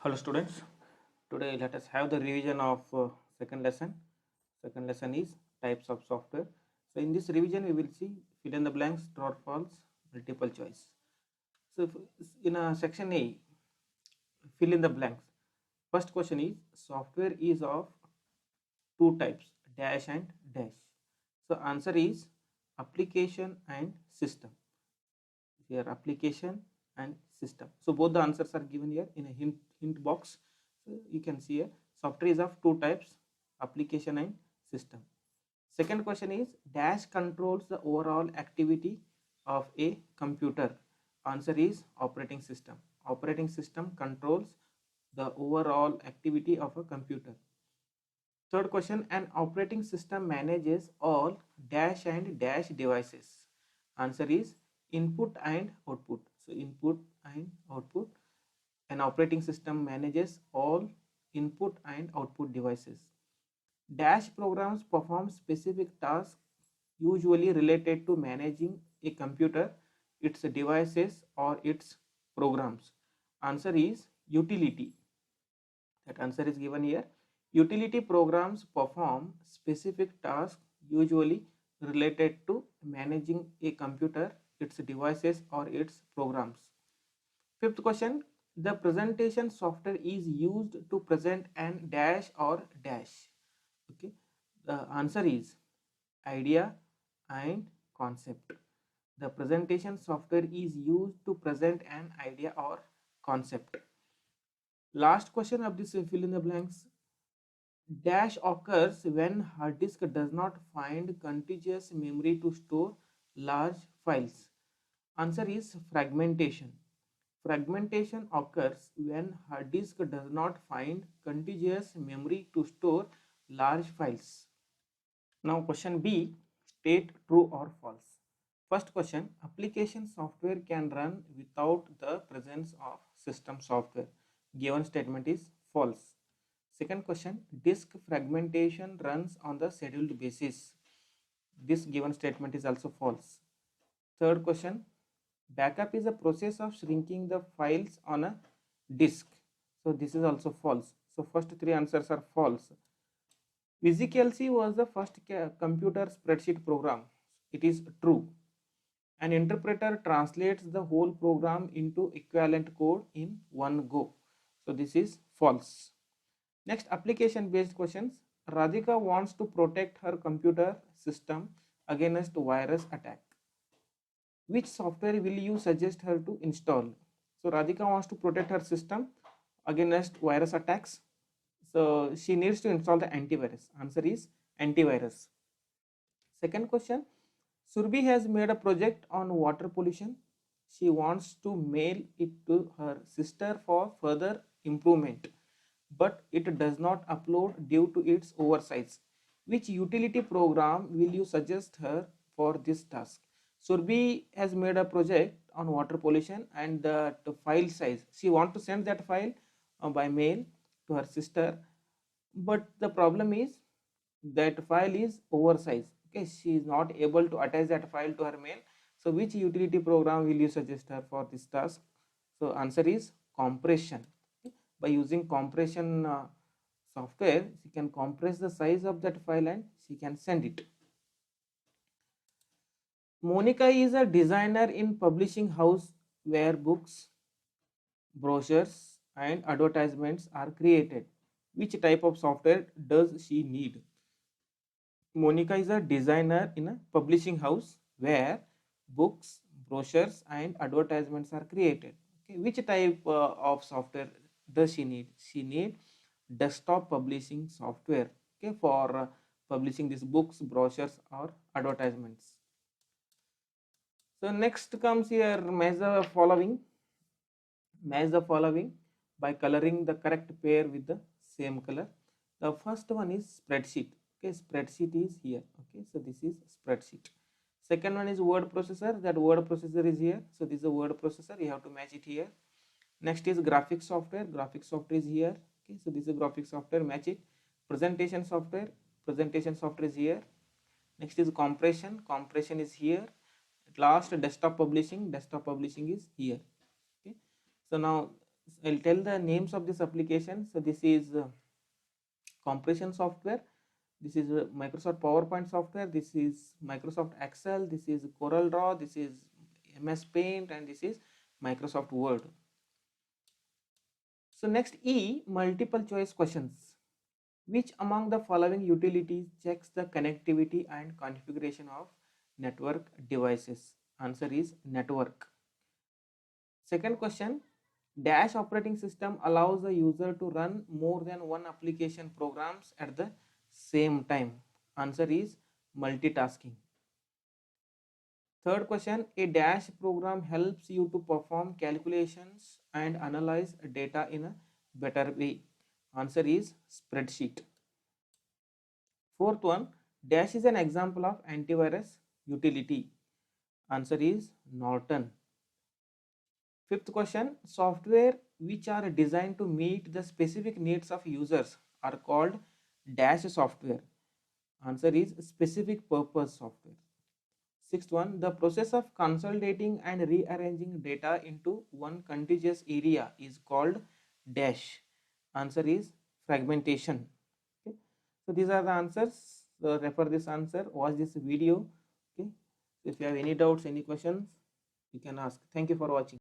Hello students, today let us have the revision of second lesson. Second lesson is types of software. So in this revision we will see fill in the blanks, true or false, multiple choice. So in section A, fill in the blanks. First question is software is of two types, dash and dash. So answer is application and system. Here application and system. So both the answers are given here in a hint box. So you can see here software is of two types, application and system. Second question is dash controls the overall activity of a computer. Answer is operating system. Operating system controls the overall activity of a computer. Third question, an operating system manages all dash and dash devices. Answer is input and output. So input and output. An operating system manages all input and output devices. Dash programs perform specific tasks usually related to managing a computer, its devices or its programs. Answer is utility. That answer is given here. Utility programs perform specific tasks usually related to managing a computer, its devices or its programs. Fifth question, the presentation software is used to present an dash or dash. Okay, the answer is idea and concept. The presentation software is used to present an idea or concept. Last question of this fill in the blanks. Dash occurs when hard disk does not find contiguous memory to store large files. Answer is fragmentation. Fragmentation occurs when hard disk does not find contiguous memory to store large files. Now question B, state true or false. First question, application software can run without the presence of system software. Given statement is false. Second question, disk fragmentation runs on the scheduled basis. This given statement is also false. Third question, backup is a process of shrinking the files on a disk. So this is also false. So first three answers are false. VisiCalc was the first computer spreadsheet program. It is true. An interpreter translates the whole program into equivalent code in one go. So this is false. Next, application based questions. Radhika wants to protect her computer system against virus attack. Which software will you suggest her to install? So Radhika wants to protect her system against virus attacks. So she needs to install the antivirus. Answer is antivirus. Second question, Surbi has made a project on water pollution. She wants to mail it to her sister for further improvement, but it does not upload due to its oversize. Which utility program will you suggest her for this task? Surbi has made a project on water pollution and the file size. She wants to send that file by mail to her sister, but the problem is that file is oversized. Okay, she is not able to attach that file to her mail. So which utility program will you suggest her for this task? So answer is compression. Okay? By using compression software, she can compress the size of that file and she can send it. Monica is a designer in publishing house where books, brochures and advertisements are created. Which type of software does she need? Monica is a designer in a publishing house where books, brochures, and advertisements are created. Okay, which type of software does she need? She need desktop publishing software. Okay, for publishing these books, brochures, or advertisements. So next comes here match the following. Match the following by coloring the correct pair with the same color. The first one is spreadsheet. Okay, spreadsheet is here. Okay, so this is spreadsheet. Second one is word processor. That word processor is here. So this is a word processor. You have to match it here. Next is graphic software. Graphic software is here. Okay, so this is a graphic software. Match it. Presentation software. Presentation software is here. Next is compression. Compression is here. At last, desktop publishing. Desktop publishing is here. Okay. So now I'll tell the names of this application. So this is compression software. This is Microsoft PowerPoint software. This is Microsoft Excel. This is Corel Draw. This is MS Paint, and this is Microsoft Word. So next E, multiple choice questions. Which among the following utilities checks the connectivity and configuration of network devices? Answer is network. Second question, dash operating system allows the user to run more than one application programs at the same time. Answer is multitasking. Third question, a dash program helps you to perform calculations and analyze data in a better way. Answer is spreadsheet. Fourth one, dash is an example of antivirus utility. Answer is Norton. Fifth question, software which are designed to meet the specific needs of users are called dash software. Answer is specific purpose software. Sixth one, the process of consolidating and rearranging data into one contiguous area is called dash. Answer is fragmentation. Okay. So these are the answers. So refer this answer, watch this video. Okay. If you have any doubts, any questions, you can ask. Thank you for watching.